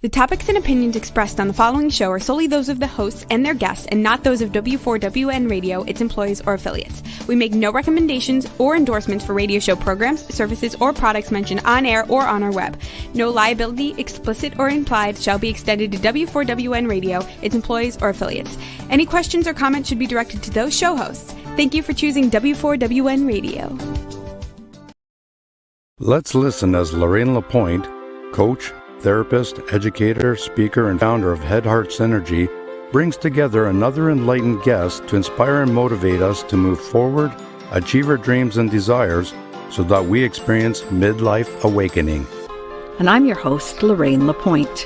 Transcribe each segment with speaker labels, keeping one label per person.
Speaker 1: The topics and opinions expressed on the following show are solely those of the hosts and their guests and not those of W4WN Radio, its employees, or affiliates. We make no recommendations or endorsements for radio show programs, services, or products mentioned on air or on our web. No liability, explicit or implied, shall be extended to W4WN Radio, its employees, or affiliates. Any questions or comments should be directed to those show hosts. Thank you for choosing W4WN Radio.
Speaker 2: Let's listen as Lorraine Lapointe, coach, therapist, educator, speaker, and founder of Head Heart Synergy, brings together another enlightened guest to inspire and motivate us to move forward, achieve our dreams and desires, so that we experience midlife awakening.
Speaker 3: And I'm your host, Lorraine Lapointe.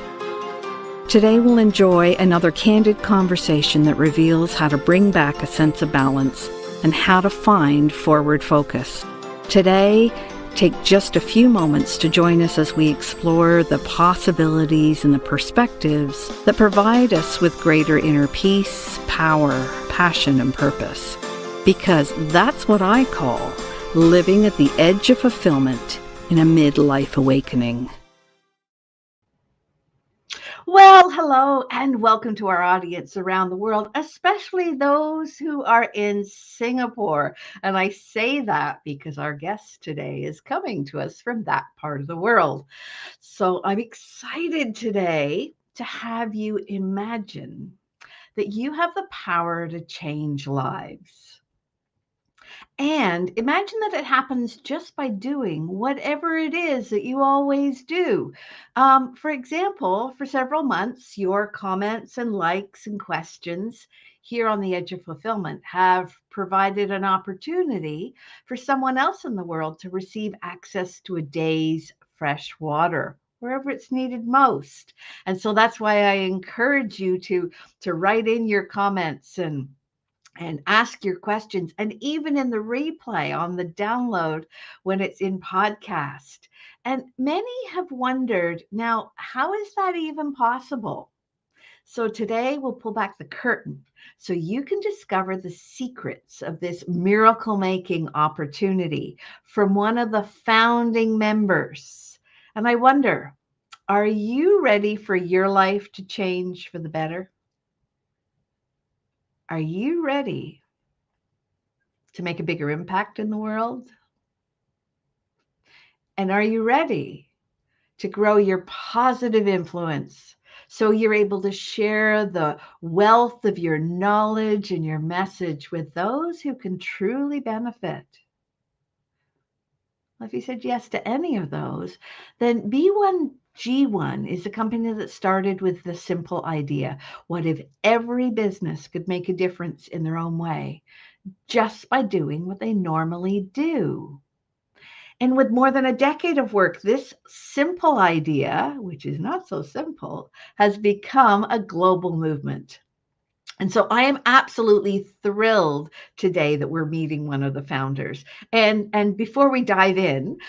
Speaker 3: Today we'll enjoy another candid conversation that reveals how to bring back a sense of balance and how to find forward focus. Today, take just a few moments to join us as we explore the possibilities and the perspectives that provide us with greater inner peace, power, passion, and purpose. Because that's what I call living at the edge of fulfillment in a midlife awakening. Well, hello and welcome to our audience around the world, especially those who are in Singapore. And I say that because our guest today is coming to us from that part of the world. So I'm excited today to have you imagine that you have the power to change lives. And imagine that it happens just by doing whatever it is that you always do. For example, for several months, your comments and likes and questions here on the Edge of Fulfillment have provided an opportunity for someone else in the world to receive access to a day's fresh water wherever it's needed most. And so that's why I encourage you to write in your comments and ask your questions, and even in the replay on the download when it's in podcast. And many have wondered, now, how is that even possible? So today we'll pull back the curtain so you can discover the secrets of this miracle-making opportunity from one of the founding members. And I wonder, are you ready for your life to change for the better? Are you ready to make a bigger impact in the world? And are you ready to grow your positive influence so you're able to share the wealth of your knowledge and your message with those who can truly benefit? Well, if you said yes to any of those, then B1G1 is a company that started with the simple idea: what if every business could make a difference in their own way, just by doing what they normally do? And with more than a decade of work, this simple idea, which is not so simple, has become a global movement. And so I am absolutely thrilled today that we're meeting one of the founders. And before we dive in,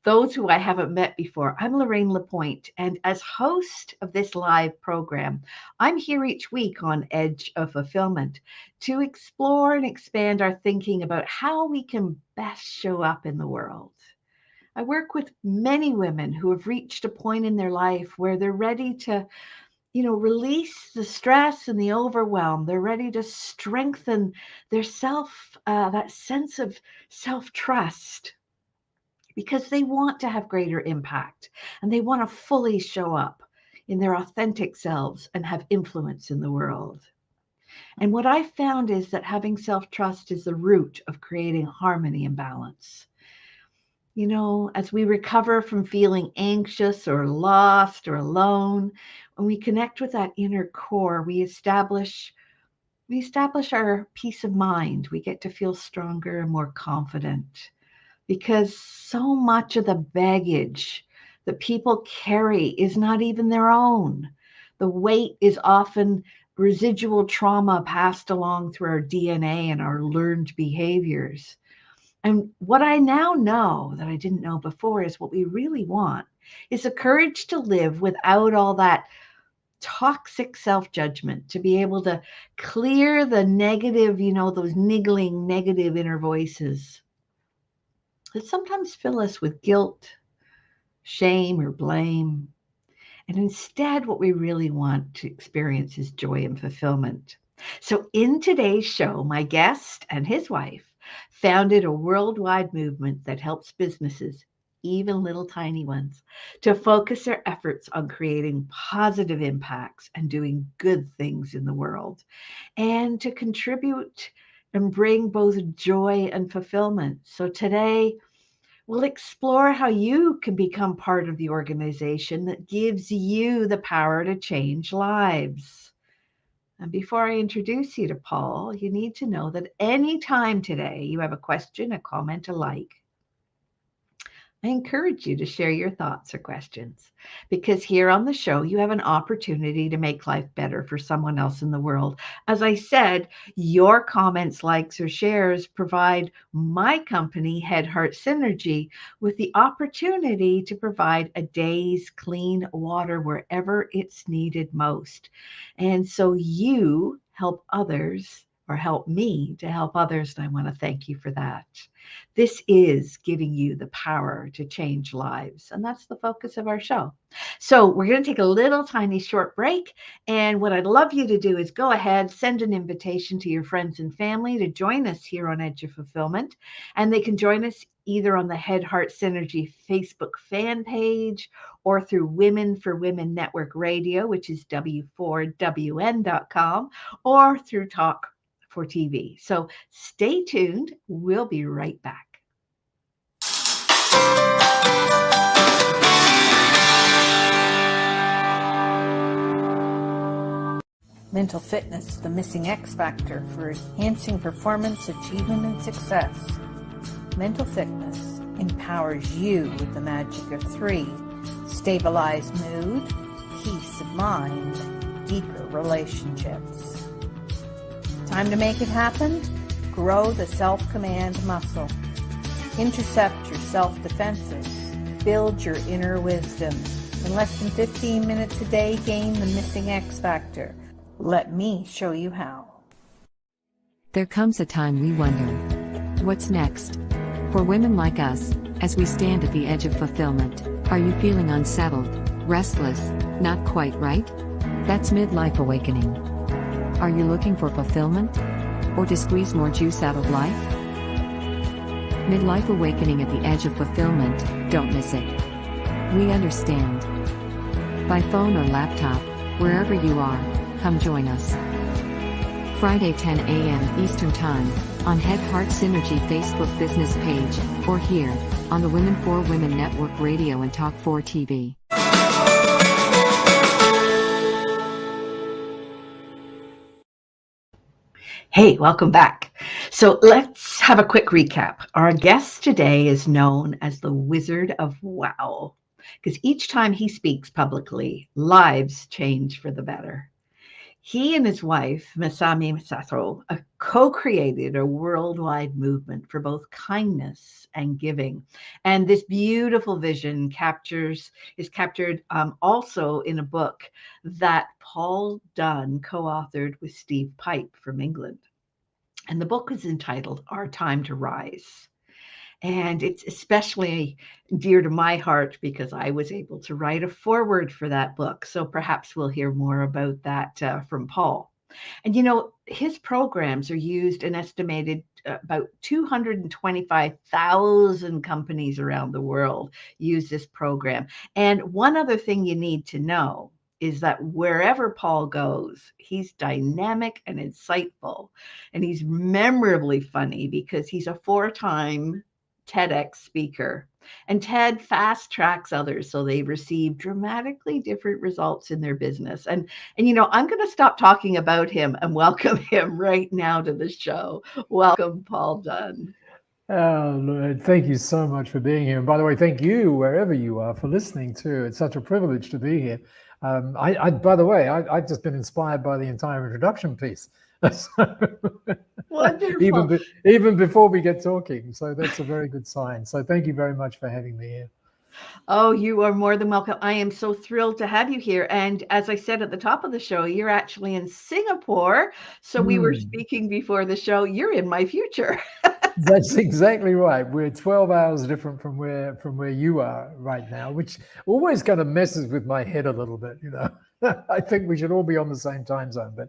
Speaker 3: those who I haven't met before, I'm Lorraine Lapointe, and as host of this live program, I'm here each week on Edge of Fulfillment to explore and expand our thinking about how we can best show up in the world. I work with many women who have reached a point in their life where they're ready to, release the stress and the overwhelm. They're ready to strengthen their that sense of self-trust, because they want to have greater impact and they want to fully show up in their authentic selves and have influence in the world. And what I found is that having self-trust is the root of creating harmony and balance. As we recover from feeling anxious or lost or alone, when we connect with that inner core, we establish our peace of mind. We get to feel stronger and more confident, because so much of the baggage that people carry is not even their own. The weight is often residual trauma passed along through our DNA and our learned behaviors. And what I now know that I didn't know before is what we really want is the courage to live without all that toxic self-judgment, to be able to clear the negative, those niggling negative inner voices that sometimes fill us with guilt, shame, or blame. And instead, what we really want to experience is joy and fulfillment. So, in today's show, my guest and his wife founded a worldwide movement that helps businesses, even little tiny ones, to focus their efforts on creating positive impacts and doing good things in the world, and to contribute and bring both joy and fulfillment. So, today, we'll explore how you can become part of the organization that gives you the power to change lives. And before I introduce you to Paul, you need to know that anytime today you have a question, a comment, a like, I encourage you to share your thoughts or questions, because here on the show, you have an opportunity to make life better for someone else in the world. As I said, your comments, likes, or shares provide my company, Head Heart Synergy, with the opportunity to provide a day's clean water wherever it's needed most. And so you help others, or help me to help others. And I want to thank you for that. This is giving you the power to change lives. And that's the focus of our show. So we're going to take a little tiny short break. And what I'd love you to do is go ahead, send an invitation to your friends and family to join us here on Edge of Fulfillment. And they can join us either on the Head Heart Synergy Facebook fan page or through Women for Women Network Radio, which is W4WN.com, or through Talk for TV. So stay tuned. We'll be right back.
Speaker 4: Mental fitness, the missing X factor for enhancing performance, achievement, and success. Mental fitness empowers you with the magic of 3: stabilized mood, peace of mind, deeper relationships. Time to make it happen? Grow the self-command muscle. Intercept your self-defenses. Build your inner wisdom. In less than 15 minutes a day, gain the missing X factor. Let me show you how.
Speaker 5: There comes a time we wonder, what's next? For women like us, as we stand at the edge of fulfillment, are you feeling unsettled, restless, not quite right? That's midlife awakening. Are you looking for fulfillment? Or to squeeze more juice out of life? Midlife awakening at the edge of fulfillment, don't miss it. We understand. By phone or laptop, wherever you are, come join us. Friday 10 a.m. Eastern Time, on Head Heart Synergy Facebook business page, or here, on the Women for Women Network Radio and Talk 4 TV.
Speaker 3: Hey, welcome back. So let's have a quick recap. Our guest today is known as the Wizard of Wow, because each time he speaks publicly, lives change for the better. He and his wife, Masami Masato, co-created a worldwide movement for both kindness and giving. And this beautiful vision is captured also in a book that Paul Dunn co-authored with Steve Pipe from England. And the book is entitled Our Time to Rise. And it's especially dear to my heart because I was able to write a foreword for that book. So perhaps we'll hear more about that from Paul. And you know, his programs are used in estimated about 225,000 companies around the world use this program. And one other thing you need to know is that wherever Paul goes, he's dynamic and insightful. And he's memorably funny because he's a 4-time TEDx speaker. And TED fast tracks others so they receive dramatically different results in their business. And you know, I'm going to stop talking about him and welcome him right now to the show. Welcome, Paul Dunn.
Speaker 6: Oh, Lord, thank you so much for being here. And by the way, thank you, wherever you are, for listening too. It's such a privilege to be here. By the way, I've just been inspired by the entire introduction piece.
Speaker 3: Wonderful.
Speaker 6: Even before we get talking. So that's a very good sign. So thank you very much for having me here.
Speaker 3: Oh, you are more than welcome. I am so thrilled to have you here. And as I said at the top of the show, you're actually in Singapore. So we were speaking before the show. You're in my future.
Speaker 6: That's exactly right. We're 12 hours different from where you are right now, which always kind of messes with my head a little bit, you know. I think we should all be on the same time zone, but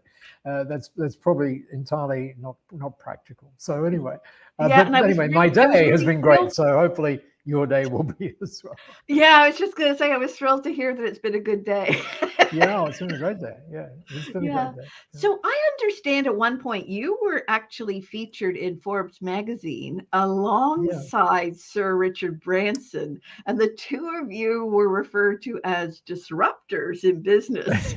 Speaker 6: that's probably entirely not practical. So anyway,
Speaker 3: Yeah, and
Speaker 6: but anyway, my day has been great. So hopefully your day will be as well.
Speaker 3: Yeah, I was just going to say I was thrilled to hear that it's been a good day.
Speaker 6: Yeah, it's been a great day. Yeah, it's been a great day. Yeah.
Speaker 3: So I understand at one point you were actually featured in Forbes magazine alongside Sir Richard Branson, and the two of you were referred to as disruptors in business.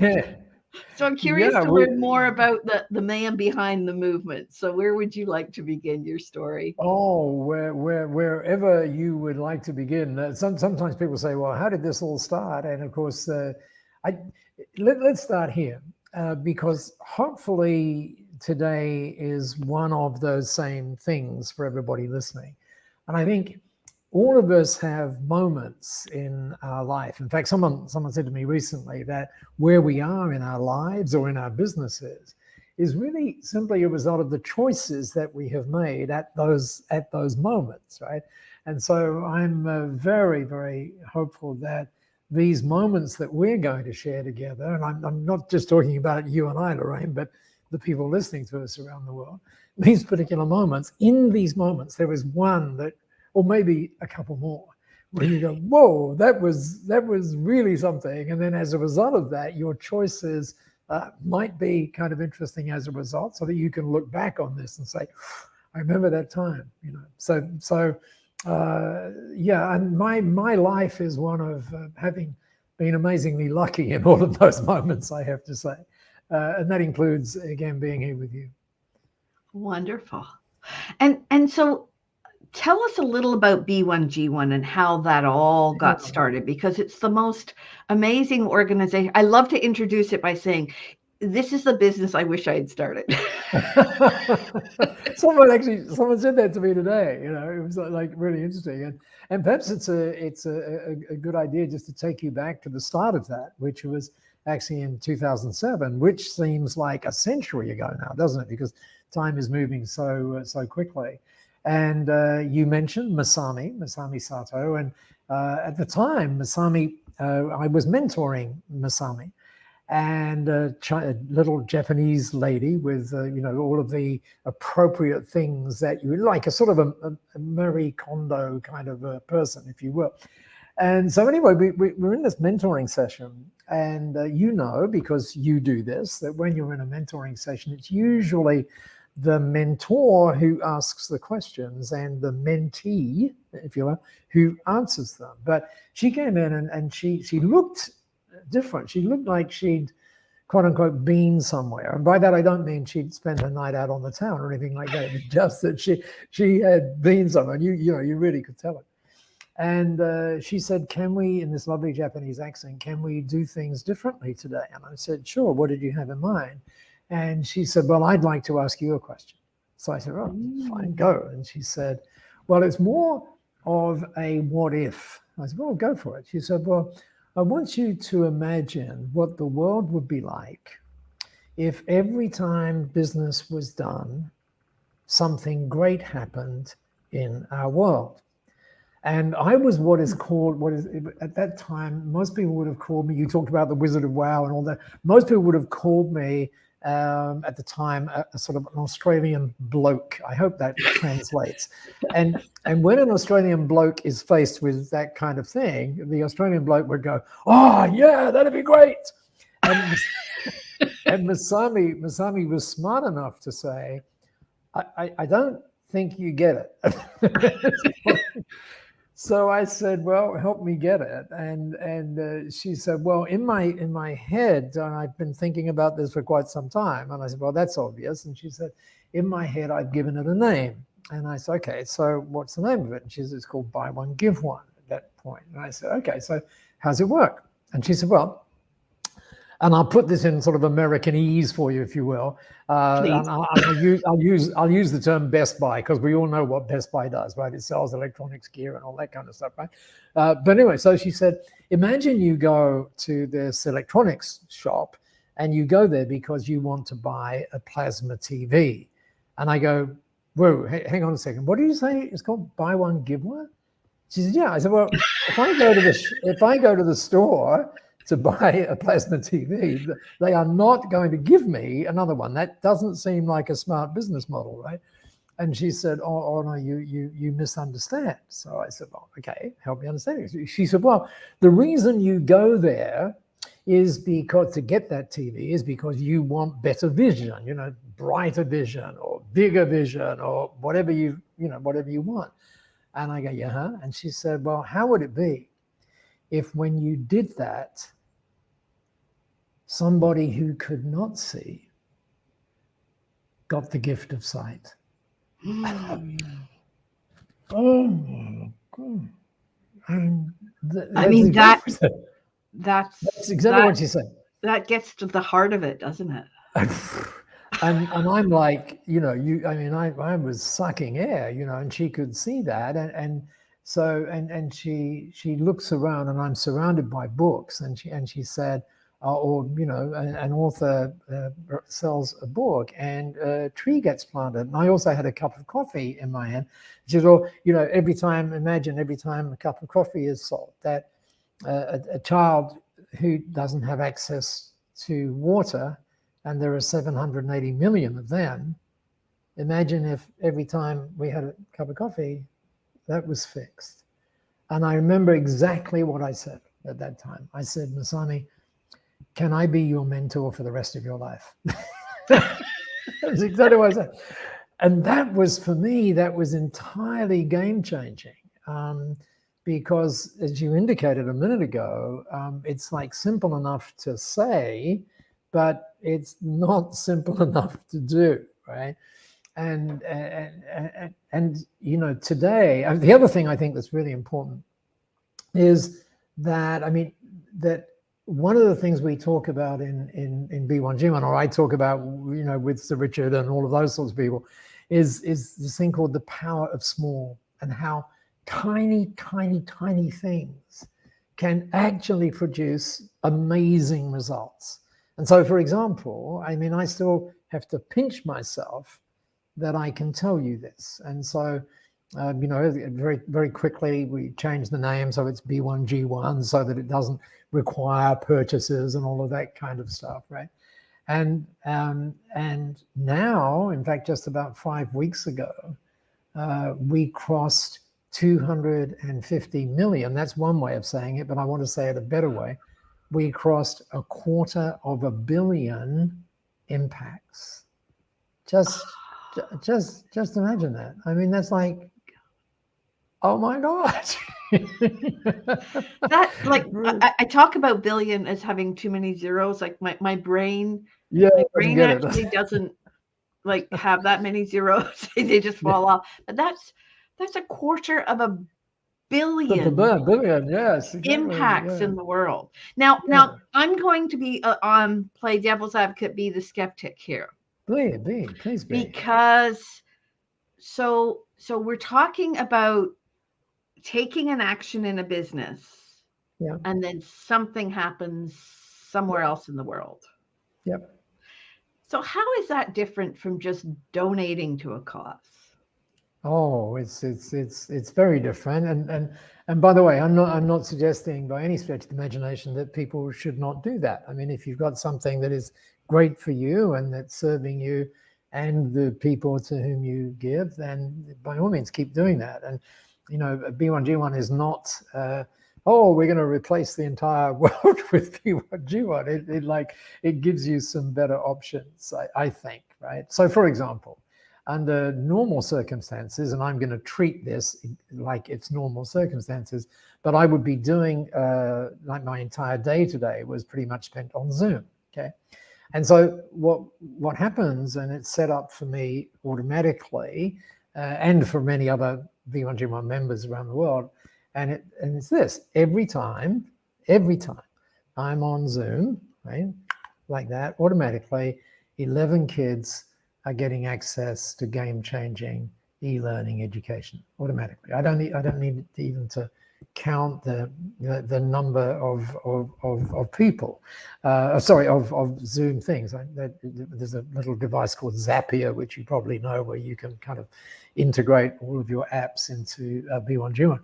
Speaker 3: So I'm curious to learn more about the man behind the movement. So where would you like to begin your story?
Speaker 6: Oh, wherever you would like to begin. Sometimes people say, well, how did this all start? And of course, let's start here because hopefully today is one of those same things for everybody listening. And I think all of us have moments in our life. In fact, someone said to me recently that where we are in our lives or in our businesses is really simply a result of the choices that we have made at those moments, right? And so I'm very, very hopeful that these moments that we're going to share together, and I'm not just talking about you and I, Lorraine, but the people listening to us around the world, these particular moments, in these moments, there was one that, or maybe a couple more, where you go, whoa, that was really something. And then as a result of that, your choices might be kind of interesting as a result, so that you can look back on this and say, I remember that time, you know. So yeah, and my life is one of having been amazingly lucky in all of those moments, I have to say. And that includes, again, being here with you.
Speaker 3: Wonderful. And so tell us a little about B1G1 and how that all got started, because it's the most amazing organization. I love to introduce it by saying, this is the business I wish I had started.
Speaker 6: Someone said that to me today. You know, it was like really interesting, and perhaps it's a good idea just to take you back to the start of that, which was actually in 2007, which seems like a century ago now, doesn't it? Because time is moving so quickly. And you mentioned Masami Sato, and at the time, I was mentoring Masami, and a little Japanese lady with all of the appropriate things that you like, a sort of a Marie Kondo kind of a person, if you will. And so anyway, we're in this mentoring session, and because you do this, that when you're in a mentoring session, it's usually the mentor who asks the questions and the mentee, if you will, who answers them. But she came in and she looked different. She looked like she'd, quote unquote, been somewhere. And by that, I don't mean she'd spent her night out on the town or anything like that. It's just that she had been somewhere. You really could tell it. And she said, can we, in this lovely Japanese accent, can we do things differently today? And I said, sure. What did you have in mind? And she said, well, I'd like to ask you a question. So I said, oh, fine, go. And she said, well, it's more of a what if. I said, well, go for it. She said, well, I want you to imagine what the world would be like if every time business was done, something great happened in our world. And I was at that time, most people would have called me, you talked about the Wizard of Wow and all that, most people would have called me at the time a sort of an Australian bloke. I hope that translates. And when an Australian bloke is faced with that kind of thing, the Australian bloke would go, oh yeah, that'd be great. And Masami was smart enough to say, I don't think you get it. So I said, well, help me get it. And she said, well, in my head, I've been thinking about this for quite some time. And I said, well, that's obvious. And she said, in my head, I've given it a name. And I said, okay, so what's the name of it? And she said, it's called Buy One, Give One at that point. And I said, okay, so how's it work? And she said, well, and I'll put this in sort of Americanese for you, if you will. And I'll use the term Best Buy, because we all know what Best Buy does, right? It sells electronics gear and all that kind of stuff, right? But anyway, so she said, imagine you go to this electronics shop and you go there because you want to buy a plasma TV. And I go, whoa, hang on a second. What did you say? It's called buy one, give one? She said, yeah. I said, well, if I go to the store to buy a plasma TV, they are not going to give me another one. That doesn't seem like a smart business model, right? And she said, oh no, you misunderstand. So I said, well, okay, help me understand. She said, well, the reason you go there is because to get that TV is because you want better vision, brighter vision or bigger vision or whatever you want. And I go, yeah. And she said, well, how would it be if when you did that, somebody who could not see got the gift of sight? Oh my God. That's exactly what she said.
Speaker 3: That gets to the heart of it, doesn't it?
Speaker 6: And I'm like, I was sucking air, and she could see that. And she looks around, and I'm surrounded by books, and she said, an author sells a book and a tree gets planted. And I also had a cup of coffee in my hand. She said, every time a cup of coffee is sold, that a child who doesn't have access to water, and there are 780 million of them, imagine if every time we had a cup of coffee, that was fixed. And I remember exactly what I said at that time. I said, Masami, can I be your mentor for the rest of your life? That's exactly what I said. And that was, for me, that was entirely game-changing. Because as you indicated a minute ago, it's like simple enough to say, but it's not simple enough to do, right? And today, the other thing I think that's really important is that, that one of the things we talk about in B1G1, or I talk about, with Sir Richard and all of those sorts of people, is this thing called the power of small, and how tiny things can actually produce amazing results. And so, for example, I still have to pinch myself that I can tell you this. And so, very, very quickly, we changed the name so it's B1G1 so that it doesn't require purchases and all of that kind of stuff, right? And now, in fact, just about 5 weeks ago, we crossed 250 million. That's one way of saying it, but I want to say it a better way. We crossed 250 million impacts. Just imagine that. That's like, oh my God.
Speaker 3: That, like, I talk about billion as having too many zeros. Like my brain, actually doesn't like have that many zeros. They just fall off. But that's 250 million
Speaker 6: billion, yes, exactly,
Speaker 3: impacts in the world. Now I'm going to be play devil's advocate, be the skeptic here.
Speaker 6: Please be.
Speaker 3: Because so we're talking about taking an action in a business, and then something happens somewhere else in the world.
Speaker 6: Yep.
Speaker 3: So how is that different from just donating to a cause?
Speaker 6: Oh, it's very different. And by the way, I'm not suggesting by any stretch of the imagination that people should not do that. If you've got something that is great for you and that's serving you and the people to whom you give, then by all means keep doing that. And B1G1 is not we're going to replace the entire world with B1G1. It gives you some better options, I think, right? So for example, under normal circumstances, and I'm going to treat this like it's normal circumstances, but I would be doing, like my entire day today was pretty much spent on Zoom, okay? And so what happens, and it's set up for me automatically, and for many other B1G1 members around the world, and it's this: every time I'm on Zoom, right, like that, automatically, 11 kids are getting access to game-changing e-learning education automatically. I don't need even to count the number of people. Of Zoom things. There's a little device called Zapier, which you probably know, where you can kind of integrate all of your apps into B1G1.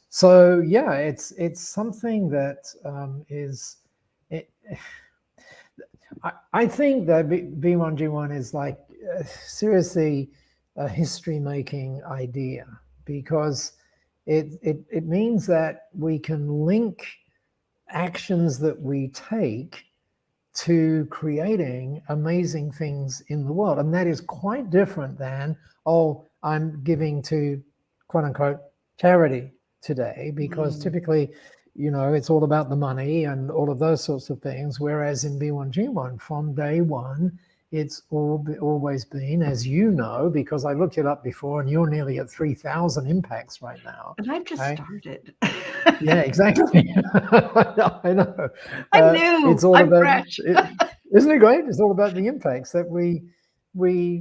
Speaker 6: So yeah, it's something that is. I think that B1G1 is like seriously a history-making idea, because it means that we can link actions that we take to creating amazing things in the world. And that is quite different than, oh, I'm giving to quote unquote charity today, because typically, it's all about the money and all of those sorts of things. Whereas in B1G1, from day one, it's always been, as you know, because I looked it up before, and you're nearly at 3,000 impacts right now.
Speaker 3: And I've just started.
Speaker 6: Yeah, exactly. I know.
Speaker 3: I'm new.
Speaker 6: It's all
Speaker 3: I'm
Speaker 6: about,
Speaker 3: fresh.
Speaker 6: isn't it great? It's all about the impacts that we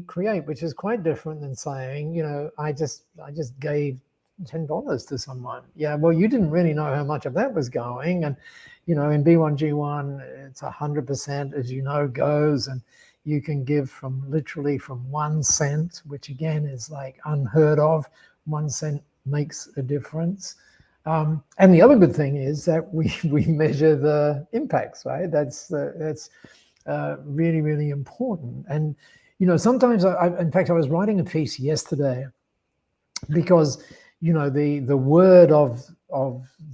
Speaker 6: create, which is quite different than saying, I just gave $10 to someone. Yeah, well, you didn't really know how much of that was going. And, in B1G1, it's 100%, as you know, goes, and you can give literally from 1 cent, which again is like unheard of. 1 cent makes a difference. And the other good thing is that we measure the impacts, right? That's really, really important. And, sometimes in fact, I was writing a piece yesterday, because the word of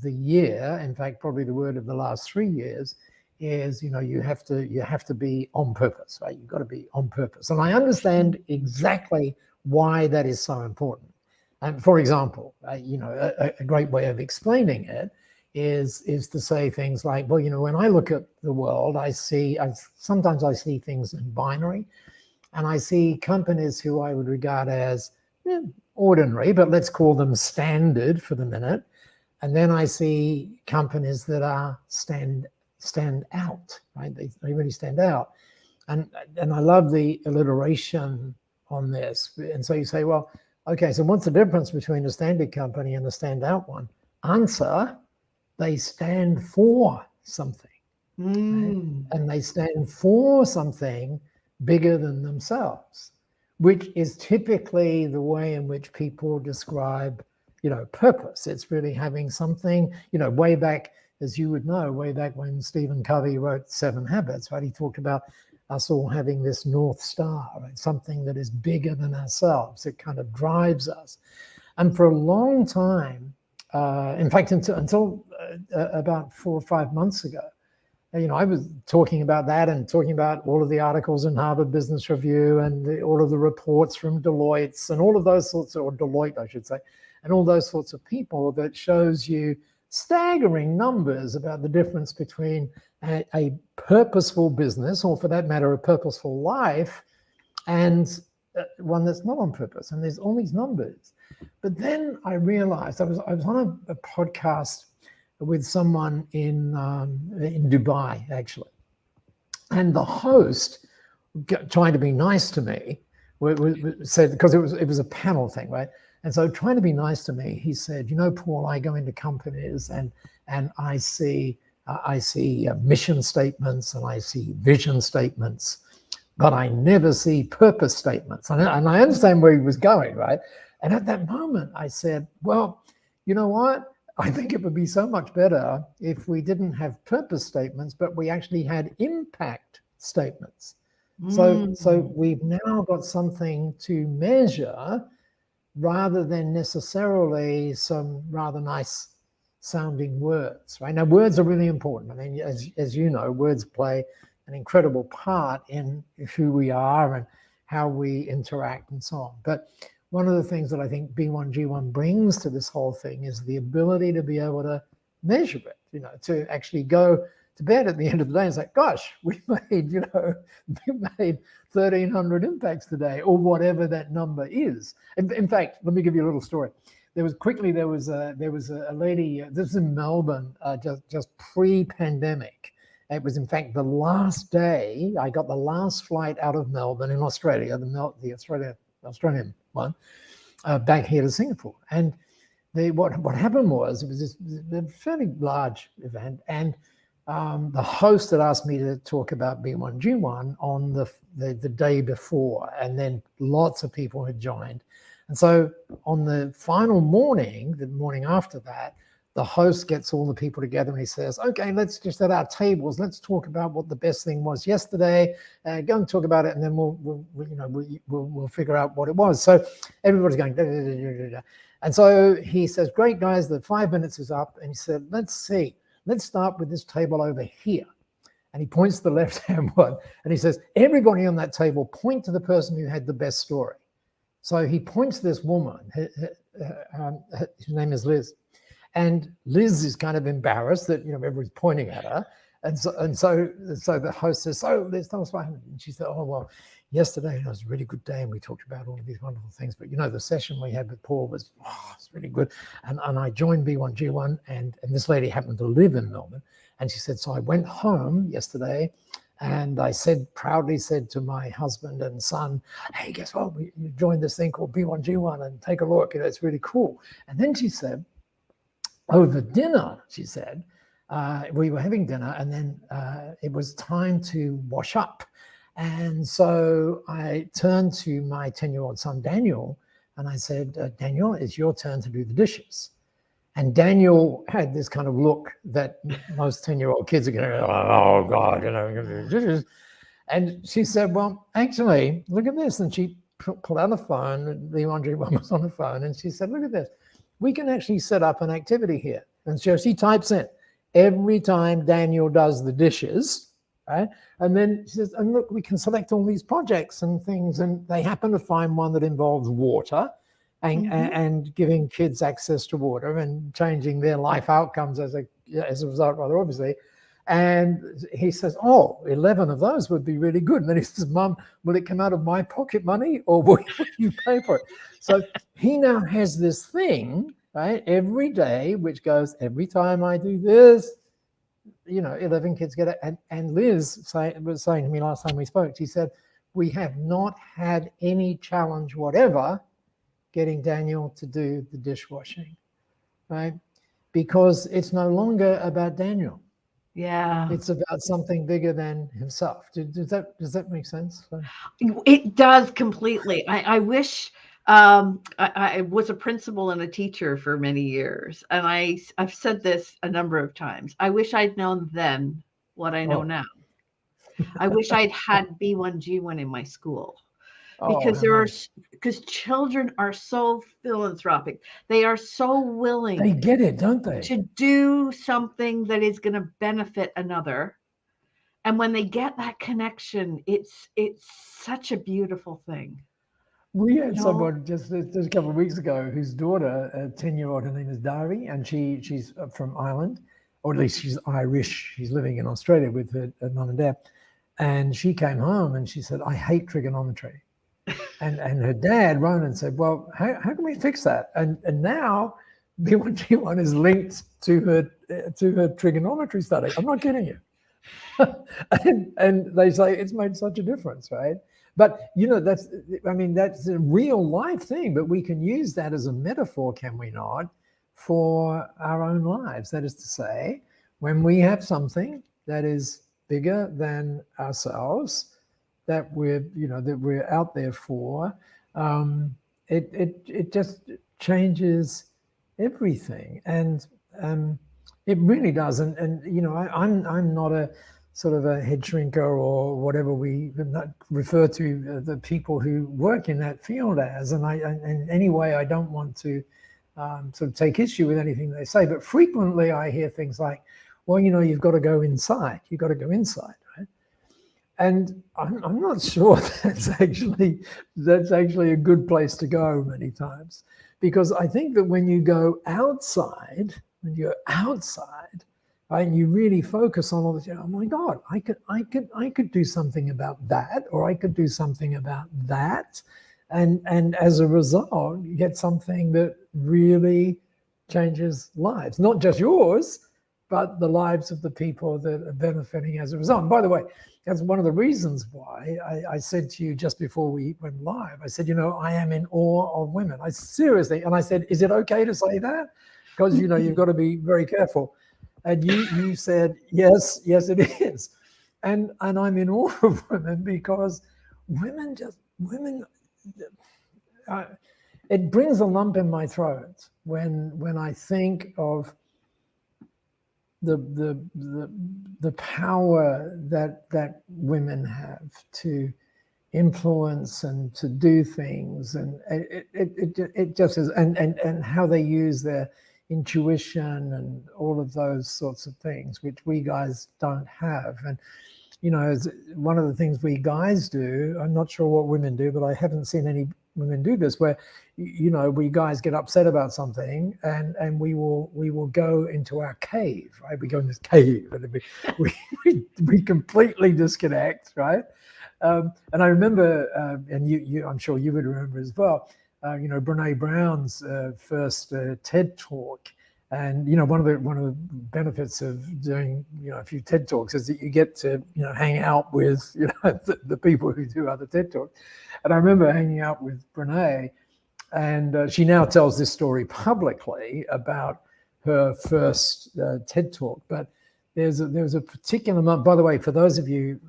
Speaker 6: the year, in fact, probably the word of the last 3 years, is you have to be on purpose, right? You've got to be on purpose, and I understand exactly why that is so important. And for example, a great way of explaining it is to say things like, well, when I look at the world, sometimes I see things in binary, and I see companies who I would regard as ordinary, but let's call them standard for the minute. And then I see companies that are stand out, right? They really stand out. And I love the alliteration on this. And so you say, well, okay, so what's the difference between a standard company and a standout one? Answer, they stand for something. Right? And they stand for something bigger than themselves, which is typically the way in which people describe, purpose. It's really having something, way back, as you would know, way back when Stephen Covey wrote 7 Habits, right? He talked about us all having this North Star, right? Something that is bigger than ourselves. It kind of drives us. And for a long time, in fact, until about 4 or 5 months ago, I was talking about that and talking about all of the articles in Harvard Business Review and all of the reports from Deloitte's and all of those sorts of, or Deloitte, I should say, and all those sorts of people that shows you staggering numbers about the difference between a purposeful business, or for that matter, a purposeful life, and one that's not on purpose. And there's all these numbers. But then I realized, I was on a podcast with someone in Dubai, actually. And the host, trying to be nice to me, said, because it was a panel thing, right? And so trying to be nice to me, he said, Paul, I go into companies and I see mission statements and I see vision statements, but I never see purpose statements. And I understand where he was going, right? And at that moment, I said, well, you know what? I think it would be so much better if we didn't have purpose statements, but we actually had impact statements. So we've now got something to measure rather than necessarily some rather nice sounding words, right? Now, words are really important. I mean, as you know, words play an incredible part in who we are and how we interact and so on. But one of the things that I think B1G1 brings to this whole thing is the ability to be able to measure it, to actually go to bed at the end of the day and say, gosh, we made 1,300 impacts today, or whatever that number is. In fact, let me give you a little story. There was a lady, this is in Melbourne, just pre-pandemic. It was, in fact, the last day, I got the last flight out of Melbourne in Australia, the Australian one, back here to Singapore. And what happened was, it was this a fairly large event, and the host had asked me to talk about B1G1 on the day before, and then lots of people had joined. And so on the final morning, the morning after that, the host gets all the people together and he says, okay, let's just at our tables, let's talk about what the best thing was yesterday. Go and talk about it, and then we'll figure out what it was. So everybody's going, da, da, da, da, da. And so he says, great guys, the 5 minutes is up. And he said, let's start with this table over here. And he points to the left-hand one, and he says, everybody on that table, point to the person who had the best story. So he points to this woman, his name is Liz. And Liz is kind of embarrassed that, everybody's pointing at her. And so the host says, so Liz, tell us what happened. And she said, oh, well, yesterday it was a really good day, and we talked about all of these wonderful things. But, the session we had with Paul was really good. And I joined B1G1, and this lady happened to live in Melbourne. And she said, so I went home yesterday, and I proudly said to my husband and son, hey, guess what? We joined this thing called B1G1, and take a look. It's really cool. And then she said, over dinner, she said, we were having dinner, and then it was time to wash up. And so I turned to my 10-year-old son, Daniel, and I said, Daniel, it's your turn to do the dishes. And Daniel had this kind of look that most 10-year-old kids are going to go, oh, God, dishes. And she said, well, actually, look at this. And she pulled out a phone. The B1G1 was on the phone. And she said, look at this. We can actually set up an activity here. And so she types in, every time Daniel does the dishes, right? And then she says, and look, we can select all these projects and things. And they happen to find one that involves water. And giving kids access to water and changing their life outcomes as a result, rather obviously. And he says, 11 of those would be really good. And then he says, Mum, will it come out of my pocket money, or will you pay for it? So he now has this thing, right, every day, which goes, every time I do this, 11 kids get it. And Liz was saying to me last time we spoke, she said, we have not had any challenge whatever getting Daniel to do the dishwashing, right? Because it's no longer about Daniel.
Speaker 3: Yeah.
Speaker 6: It's about something bigger than himself. Does that make sense?
Speaker 3: It does completely. I wish I was a principal and a teacher for many years, and I've said this a number of times. I wish I'd known then what I know now. I wish I'd had B1G1 in my school. Because children are so philanthropic. They are so willing.
Speaker 6: They get it, don't they?
Speaker 3: To do something that is going to benefit another. And when they get that connection, it's such a beautiful thing.
Speaker 6: We had someone just a couple of weeks ago whose daughter, a 10-year-old, her name is Dari, and she's from Ireland, or at least she's Irish. She's living in Australia with her mum and dad. And she came home and she said, I hate trigonometry. And her dad, Ronan, said, well, how can we fix that? And now B1G1 is linked to her trigonometry study. I'm not kidding you. and they say it's made such a difference, right? But, that's a real life thing, but we can use that as a metaphor, can we not, for our own lives? That is to say, when we have something that is bigger than ourselves, that we're out there for, it just changes everything, and it really does. And I'm not a sort of a head shrinker or whatever we refer to the people who work in that field as, and in any way I don't want to sort of take issue with anything they say, but frequently I hear things like, well, you've got to go inside. You've got to go inside. And I'm not sure that's actually a good place to go many times, because I think that when you go outside, right, and you really focus on all this, oh my God, I could do something about that, or I could do something about that, and as a result, you get something that really changes lives, not just yours, but the lives of the people that are benefiting as a result. And by the way, that's one of the reasons why I said to you just before we went live, I said, I am in awe of women. I seriously, and I said, is it okay to say that? Because, you've got to be very careful. And you said, yes, it is. And I'm in awe of women because women, it brings a lump in my throat when I think of the power that women have to influence and to do things, and it just is, and how they use their intuition and all of those sorts of things, which we guys don't have. And one of the things we guys do, I'm not sure what women do, but I haven't seen any women do this, where we guys get upset about something and we will go into our cave, right? We go in this cave and we completely disconnect, right? And I remember, and you I'm sure you would remember as well, Brene Brown's first TED talk. And one of the benefits of doing a few TED talks is that you get to hang out with the people who do other TED talks. And I remember hanging out with Brene, and she now tells this story publicly about her first TED talk. But there's a particular month. By the way, for those of you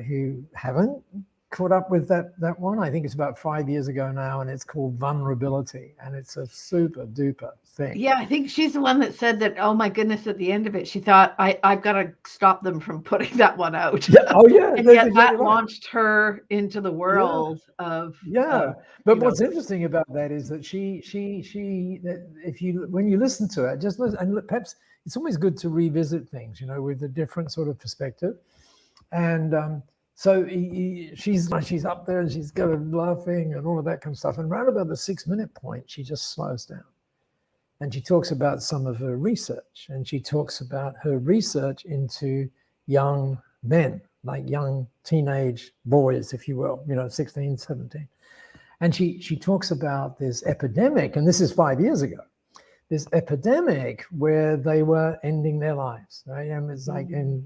Speaker 6: who haven't caught up with that one, I think it's about 5 years ago now, and it's called Vulnerability, and it's a super duper thing.
Speaker 3: Yeah, I think she's the one that said that, oh my goodness, at the end of it, she thought, I've got to stop them from putting that one out.
Speaker 6: Yeah. Oh yeah.
Speaker 3: And yet that launched her into the world of
Speaker 6: but what's interesting about that is that she when you listen to it, just listen, and perhaps it's always good to revisit things, with a different sort of perspective. And so she's up there and she's kind of laughing and all of that kind of stuff. And right about the 6-minute point, she just slows down. And she talks about some of her research. And she talks about her research into young men, like young teenage boys, if you will, 16, 17. And she talks about this epidemic, and this is 5 years ago, this epidemic where they were ending their lives, right? And it's like in,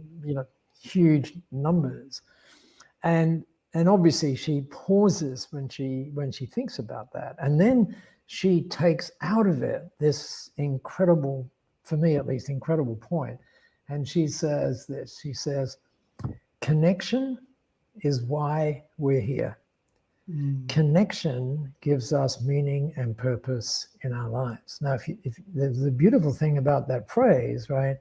Speaker 6: huge numbers. And obviously she pauses when she thinks about that. And then she takes out of it this incredible, for me at least, incredible point. And she says this, she says, connection is why we're here. Connection gives us meaning and purpose in our lives. Now, if there's the beautiful thing about that phrase, right?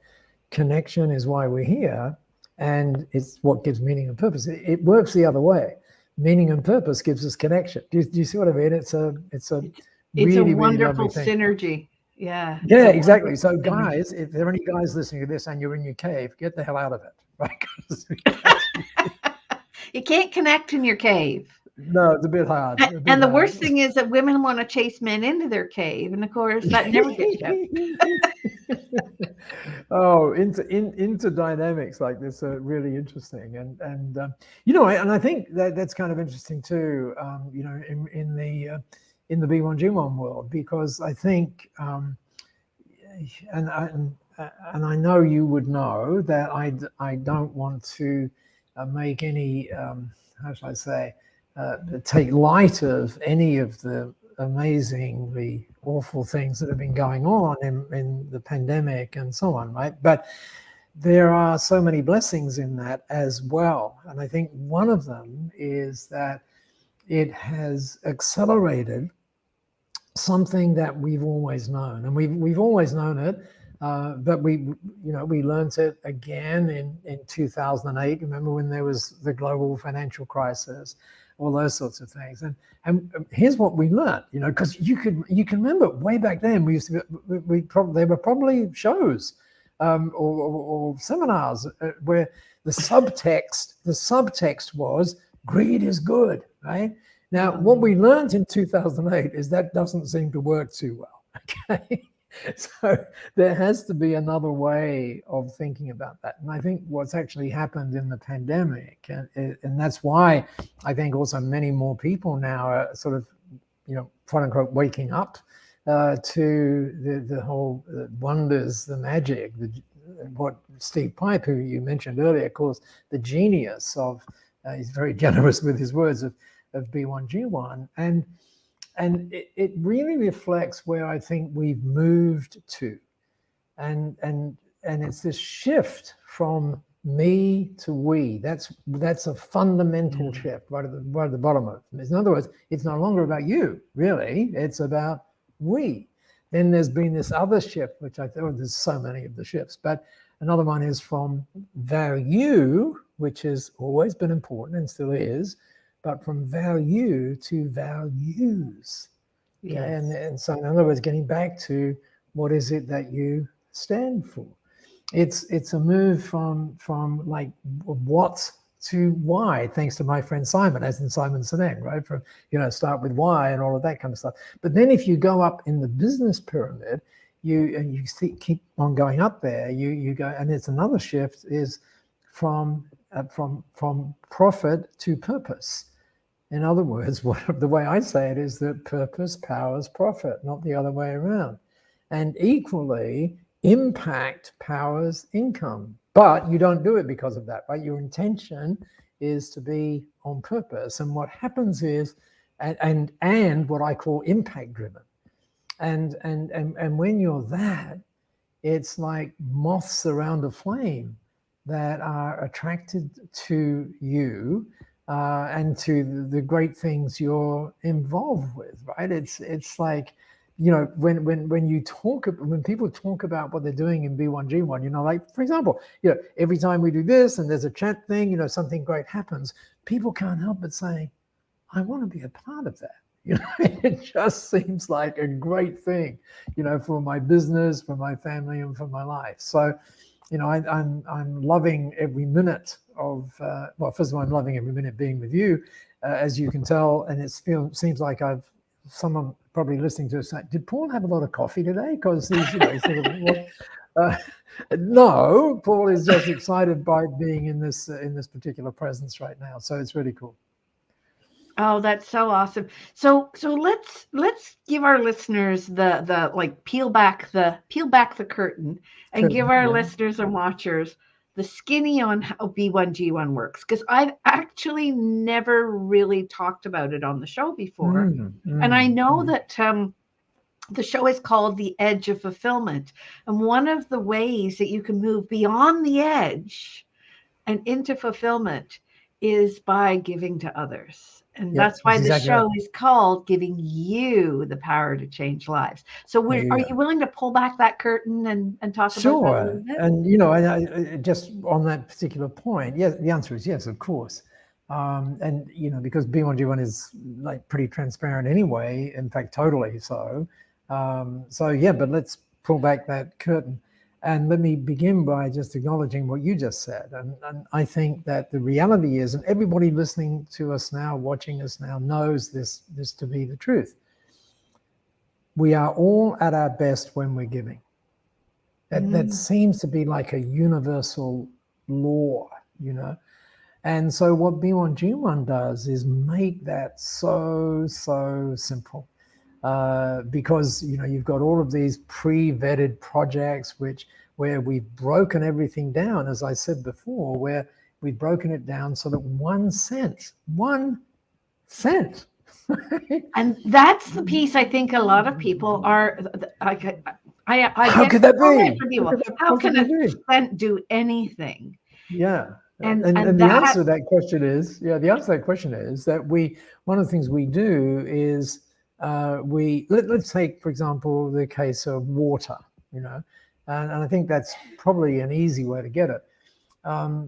Speaker 6: Connection is why we're here. And it's what gives meaning and purpose. It works the other way. Meaning and purpose gives us connection. Do you see what I mean? It's a really,
Speaker 3: wonderful
Speaker 6: really
Speaker 3: synergy. Yeah.
Speaker 6: Yeah, exactly. So guys, if there are any guys listening to this and you're in your cave, get the hell out of it, right?
Speaker 3: You can't connect in your cave.
Speaker 6: No, it's a bit hard.
Speaker 3: And the worst thing is that women want to chase men into their cave, and of course that never gets done.
Speaker 6: Oh, into dynamics like this are really interesting, and I think that's kind of interesting too. In the B1G1 world, because I think, and I know you would know that I don't want to make any how shall I say. Take light of any of the amazingly awful things that have been going on in the pandemic and so on, right? But there are so many blessings in that as well. And I think one of them is that it has accelerated something that we've always known. And we've always known it, but we learned it again in 2008. Remember when there was the global financial crisis? All those sorts of things, and here's what we learned, because you can remember way back then we used to there were probably shows or seminars where the subtext was greed is good, right? Now what we learned in 2008 is that doesn't seem to work too well. Okay. So there has to be another way of thinking about that. And I think what's actually happened in the pandemic, and that's why I think also many more people now are sort of, quote unquote, waking up to the whole wonders, the magic, what Steve Pipe, who you mentioned earlier, calls the genius of, he's very generous with his words, of B1G1. And it really reflects where I think we've moved to. And it's this shift from me to we. That's a fundamental shift right at the bottom of it. In other words, it's no longer about you, really. It's about we. Then there's been this other shift, which I thought there's so many of the shifts, but another one is from value, which has always been important and still is, but from value to values.
Speaker 3: Yes.
Speaker 6: And so in other words, getting back to what is it that you stand for. It's a move from like what to why, thanks to my friend Simon, as in Simon Sinek, right? From, start with why and all of that kind of stuff. But then if you go up in the business pyramid, you keep on going up there, you go, and it's another shift is from profit to purpose. In other words, the way I say it is that purpose powers profit, not the other way around. And equally, impact powers income. But you don't do it because of that, right? Your intention is to be on purpose. And what happens is, and what I call impact driven. And when you're that, it's like moths around a flame that are attracted to you and to the great things you're involved with, right? It's like, when people talk about what they're doing in B1G1, like, for example, every time we do this and there's a chat thing, something great happens, people can't help but saying, I want to be a part of that. It just seems like a great thing, for my business, for my family, and for my life. So, I'm loving every minute of, first of all, I'm loving every minute being with you, as you can tell, and seems like someone probably listening to us saying, did Paul have a lot of coffee today? Because he's, no, Paul is just excited by being in this particular presence right now. So it's really cool.
Speaker 3: Oh, that's so awesome. So let's give our listeners the like peel back the curtain and give our listeners and watchers the skinny on how B1G1 works, because I've actually never really talked about it on the show before. And I know that the show is called The Edge of Fulfillment. And one of the ways that you can move beyond the edge and into fulfillment is by giving to others. And that's why the show is called Giving You the Power to Change Lives. So are you willing to pull back that curtain and talk about that a little bit?
Speaker 6: And, I just on that particular point, yes, the answer is yes, of course. And, because B1G1 is like pretty transparent anyway, in fact, totally so. But let's pull back that curtain. And let me begin by just acknowledging what you just said. And I think that the reality is, and everybody listening to us now, watching us now, knows this to be the truth. We are all at our best when we're giving. That seems to be like a universal law, And so what B1G1 does is make that so simple. Because you've got all of these pre-vetted projects where we've broken everything down, as I said before, where we've broken it down so that 1 cent.
Speaker 3: And that's the piece I think a lot of people are.
Speaker 6: How could that be?
Speaker 3: How can a cent do anything?
Speaker 6: Yeah. And the answer to that question is, that one of the things we do is let's take, for example, the case of water, and I think that's probably an easy way to get it.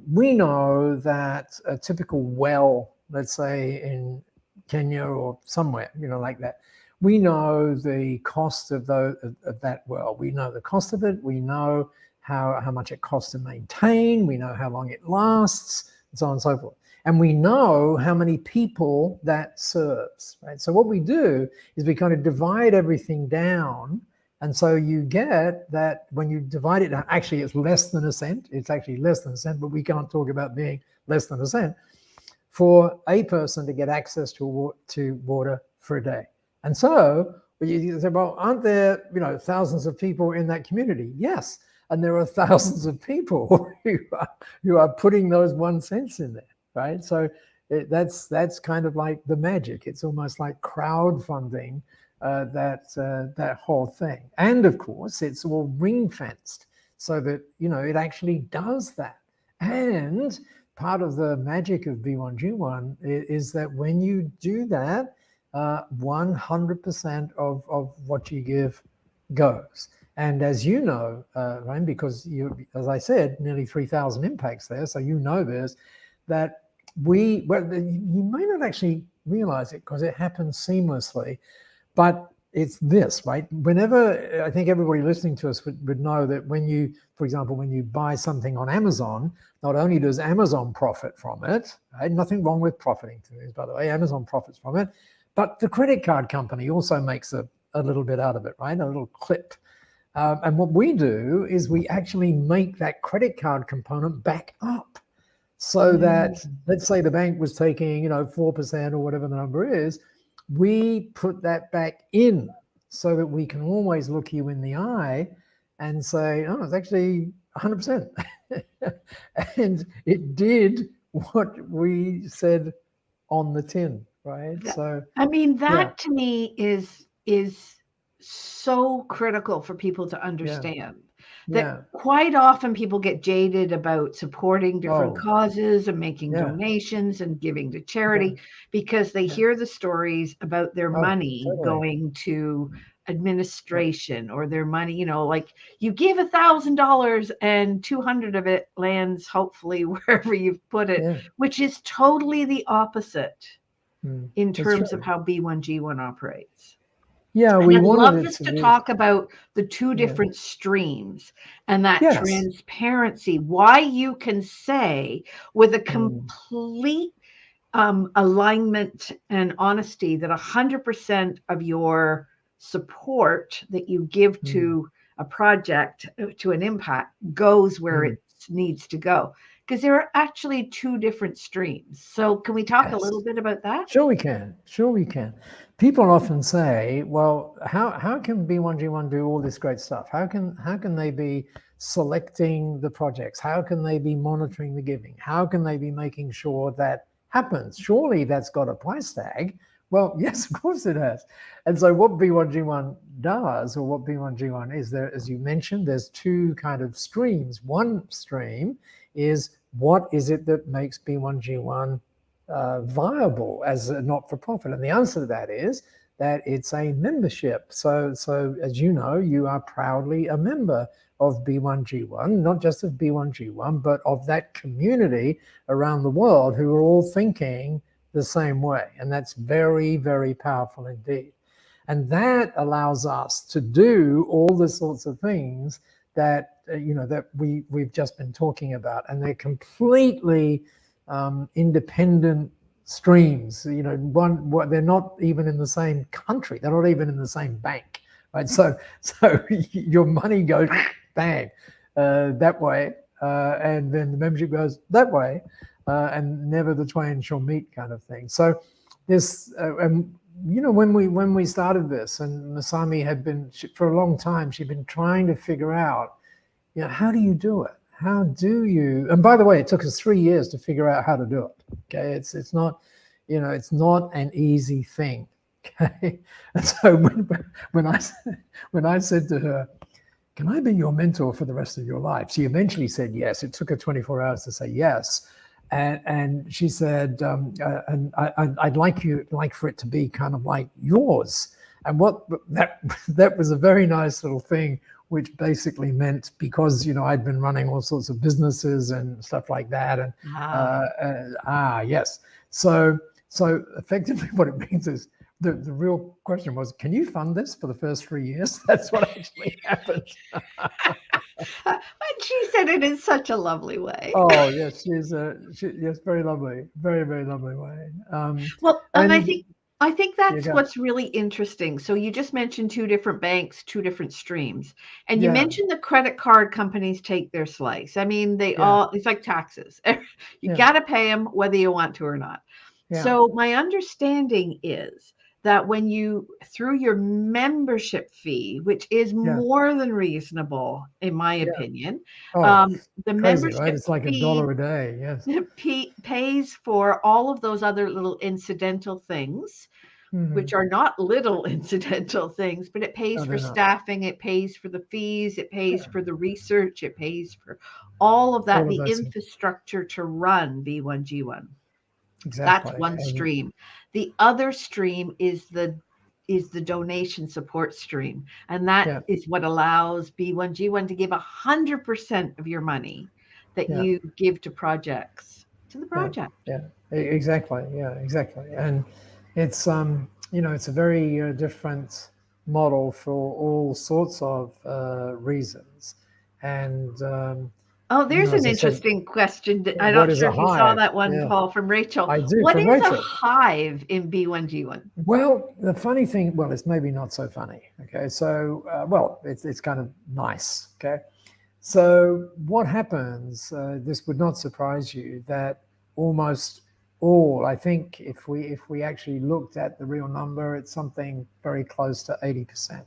Speaker 6: We know that a typical well, let's say in Kenya or somewhere, like that, we know the cost of that well. We know the cost of it. We know how much it costs to maintain. We know how long it lasts, and so on and so forth. And we know how many people that serves, right? So what we do is we kind of divide everything down. And so you get that when you divide it down, actually it's less than a cent. It's actually less than a cent, but we can't talk about being less than a cent for a person to get access to water for a day. And so you say, well, aren't there, thousands of people in that community? Yes. and there are thousands of people who are putting those 1 cents in there, right? So that's kind of like the magic. It's almost like crowdfunding that whole thing. And of course, it's all ring fenced so that, it actually does that. And part of the magic of B1G1 is that when you do that, 100% of what you give goes. And as you know, Ryan, because as I said, nearly 3,000 impacts there, so this, that you may not actually realize it because it happens seamlessly, but it's this, right? Whenever, I think everybody listening to us would know that for example, when you buy something on Amazon, not only does Amazon profit from it, right? Nothing wrong with profiting from this, by the way, Amazon profits from it, but the credit card company also makes a little bit out of it, right? A little clip. And what we do is we actually make that credit card component back up so that, let's say the bank was taking, 4% or whatever the number is, we put that back in so that we can always look you in the eye and say, oh, it's actually 100%. And it did what we said on the tin, right? So
Speaker 3: I mean, that to me is so critical for people to understand. That quite often people get jaded about supporting different causes and making donations and giving to charity because they hear the stories about their money going to administration or their money, like you give $1,000 and 200 of it lands hopefully wherever you've put it, which is totally the opposite in terms of how B1G1 operates.
Speaker 6: Yeah,
Speaker 3: and
Speaker 6: we
Speaker 3: I'd love
Speaker 6: wanted
Speaker 3: us to talk about the two different streams and that transparency, why you can say with a complete alignment and honesty that 100% of your support that you give to a project, to an impact, goes where it needs to go. Because there are actually two different streams. So can we talk a little bit about that?
Speaker 6: Sure we can. People often say, well, how can B1G1 do all this great stuff? How can they be selecting the projects? How can they be monitoring the giving? How can they be making sure that happens? Surely that's got a price tag. Well, yes, of course it has. And so what B1G1 does, or what B1G1 is, there, as you mentioned, there's two kind of streams. One stream is, what is it that makes B1G1 viable as a not-for-profit? And the answer to that is that it's a membership. So as you know, you are proudly a member of B1G1, not just of B1G1, but of that community around the world who are all thinking the same way. And that's very, very powerful indeed. And that allows us to do all the sorts of things that that we've just been talking about, and they're completely independent streams. They're not even in the same country. They're not even in the same bank, right? So your money goes bang that way, and then the membership goes that way, and never the twain shall meet, kind of thing. So this, when we started this, and Masami had been, for a long time, she'd been trying to figure out, how do you do it? How do you? And by the way, it took us 3 years to figure out how to do it. Okay, it's not, it's not an easy thing. Okay, and so when I said to her, "Can I be your mentor for the rest of your life?" She eventually said yes. It took her 24 hours to say yes. And she said, and I'd like for it to be kind of like yours. And that was a very nice little thing, which basically meant, because I'd been running all sorts of businesses and stuff like that, and yes. So effectively, what it means is the real question was, can you fund this for the first 3 years? That's what actually happened.
Speaker 3: And she said it in such a lovely way.
Speaker 6: Oh yes, yes, very lovely, very, very lovely way.
Speaker 3: And I think that's what's really interesting. So you just mentioned two different banks, two different streams, and you mentioned the credit card companies take their slice. I mean, it's like taxes. You got to pay them whether you want to or not. So my understanding is that when you, through your membership fee, which is
Speaker 6: Yeah.
Speaker 3: more than reasonable, in my
Speaker 6: Yeah.
Speaker 3: opinion,
Speaker 6: Oh,
Speaker 3: the
Speaker 6: crazy, right?
Speaker 3: membership
Speaker 6: It's like
Speaker 3: fee
Speaker 6: $1 a day. Yes.
Speaker 3: pays for all of those other little incidental things, which are not little incidental things, but it pays
Speaker 6: No,
Speaker 3: for
Speaker 6: they're not.
Speaker 3: staffing, it pays for the fees, it pays
Speaker 6: Yeah.
Speaker 3: for the research, it pays for all of that,
Speaker 6: All of
Speaker 3: the
Speaker 6: those things.
Speaker 3: infrastructure to run B1G1. That's
Speaker 6: Exactly.
Speaker 3: one
Speaker 6: And
Speaker 3: stream. The other stream is the donation support stream, and that
Speaker 6: yeah,
Speaker 3: is what allows B1G1 to give 100% of your money that
Speaker 6: yeah,
Speaker 3: you give to projects to the
Speaker 6: yeah,
Speaker 3: project.
Speaker 6: yeah. Exactly. Yeah, exactly. And it's it's a very different model for all sorts of reasons. And
Speaker 3: Oh, there's
Speaker 6: as
Speaker 3: an
Speaker 6: I said,
Speaker 3: interesting question. I'm
Speaker 6: what
Speaker 3: not
Speaker 6: is
Speaker 3: sure
Speaker 6: a
Speaker 3: if you saw
Speaker 6: hive?
Speaker 3: that one,
Speaker 6: Yeah,
Speaker 3: Paul, from Rachel.
Speaker 6: I do,
Speaker 3: What
Speaker 6: from
Speaker 3: is a
Speaker 6: Rachel.
Speaker 3: hive in B1G1?
Speaker 6: Well, the funny thing, well, it's maybe not so funny. Okay, so well, it's kind of nice. Okay, so what happens? This would not surprise you that almost all, I think, if we actually looked at the real number, it's something very close to 80%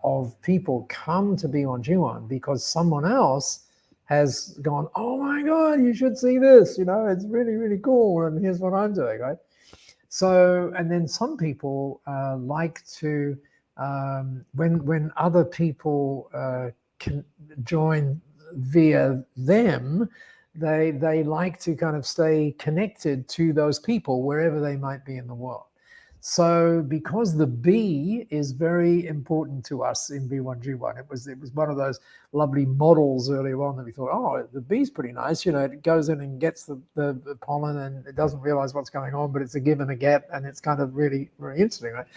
Speaker 6: of people come to B1G1 because someone else has gone, oh my God, you should see this. It's really, really cool, and here's what I'm doing, right? So, and then some people like to, when other people can join via them, they like to kind of stay connected to those people wherever they might be in the world. So, because the B is very important to us in B1G1, it was one of those lovely models earlier on that we thought, oh, the bee's pretty nice. It goes in and gets the pollen and it doesn't realize what's going on, but it's a give and a get, and it's kind of really, really interesting, right?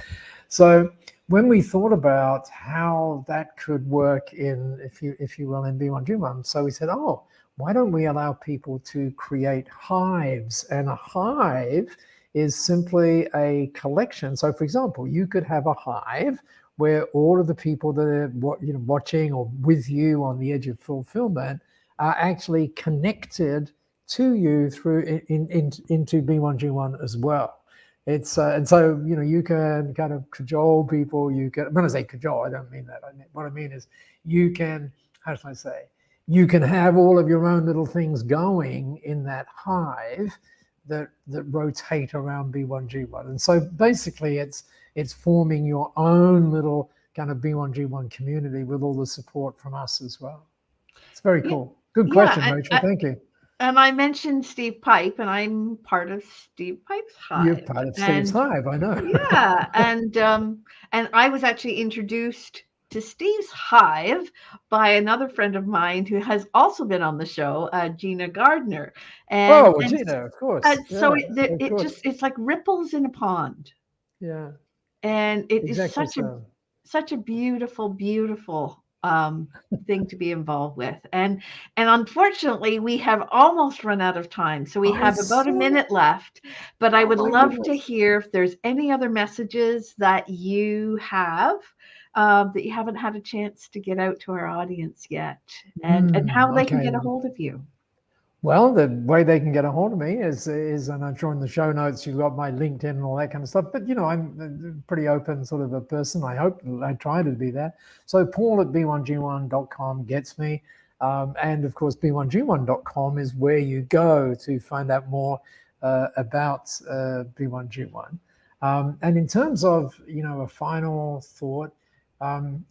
Speaker 6: So when we thought about how that could work in, if you will, in B1G1, so we said, oh, why don't we allow people to create hives? And a hive is simply a collection. So, for example, you could have a hive where all of the people that are watching or with you on the edge of fulfillment are actually connected to you through into B1G1 as well. It's and so you can kind of cajole people. You can, when I say cajole, I don't mean that. What I mean is you can, how should I say, you can have all of your own little things going in that hive that rotate around B1G1. And so basically it's forming your own little kind of B1G1 community with all the support from us as well. It's very cool. Good question, Rachel. Thank you.
Speaker 3: And I mentioned Steve Pipe, and I'm part of Steve Pipe's hive.
Speaker 6: You're part of Steve's hive, I know.
Speaker 3: Yeah, and I was actually introduced to Steve's hive by another friend of mine who has also been on the show, Gina Gardner. And,
Speaker 6: Gina, of course.
Speaker 3: And so it's like ripples in a pond.
Speaker 6: Yeah.
Speaker 3: And it
Speaker 6: exactly
Speaker 3: is such a beautiful, beautiful thing to be involved with. And unfortunately, we have almost run out of time. So we have about a minute left. But I would love to hear if there's any other messages that you have that you haven't had a chance to get out to our audience yet, and how they can get a hold of you.
Speaker 6: Well, the way they can get a hold of me is, and I'm sure in the show notes you've got my LinkedIn and all that kind of stuff. But I'm a pretty open sort of a person. I hope I try to be that. So Paul@b1g1.com gets me, and of course b1g1.com is where you go to find out more about B1G1. And in terms of a final thought,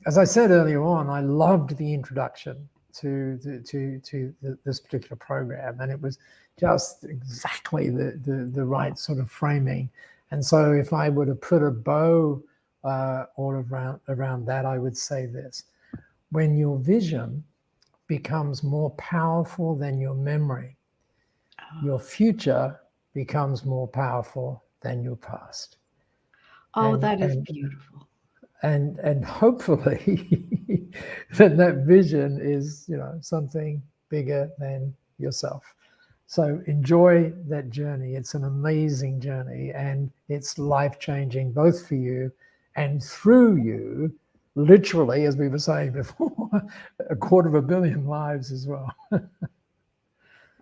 Speaker 6: as I said earlier on, I loved the introduction to this particular program, and it was just exactly the right sort of framing. And so if I were to put a bow all around that, I would say this: when your vision becomes more powerful than your memory, your future becomes more powerful than your past.
Speaker 3: Oh, that is beautiful.
Speaker 6: And hopefully that vision is something bigger than yourself. So enjoy that journey. It's an amazing journey, and it's life-changing both for you and through you, literally, as we were saying before, 250 million lives as well.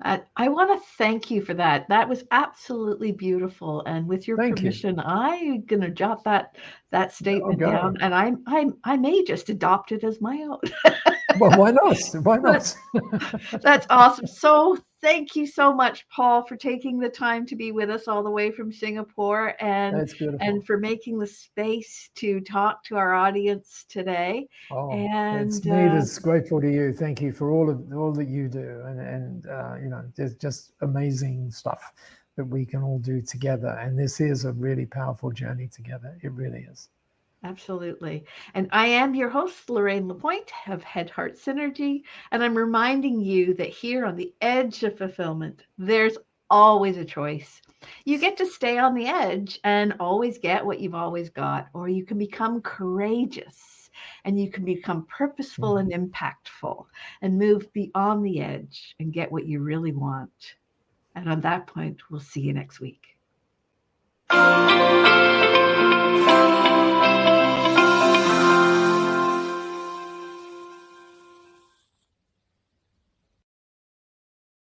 Speaker 3: I want to thank you for that. That was absolutely beautiful. And with your
Speaker 6: Thank you.
Speaker 3: permission, I'm going to jot that
Speaker 6: Oh,
Speaker 3: statement
Speaker 6: go.
Speaker 3: down, and I may just adopt it as my own.
Speaker 6: Well, why not? Why not?
Speaker 3: That's awesome. So thank you so much, Paul, for taking the time to be with us all the way from Singapore,
Speaker 6: That's beautiful.
Speaker 3: and for making the space to talk to our audience today.
Speaker 6: Oh, it's
Speaker 3: And
Speaker 6: me that's grateful to you. Thank you for all that you do, and there's just amazing stuff that we can all do together. And this is a really powerful journey together. It really is.
Speaker 3: absolutely. And I am your host, Lorraine Lapointe of Head Heart Synergy. And I'm reminding you that here on the edge of fulfillment, there's always a choice. You get to stay on the edge and always get what you've always got, or you can become courageous and you can become purposeful and impactful and move beyond the edge and get what you really want. And on that point, we'll see you next week.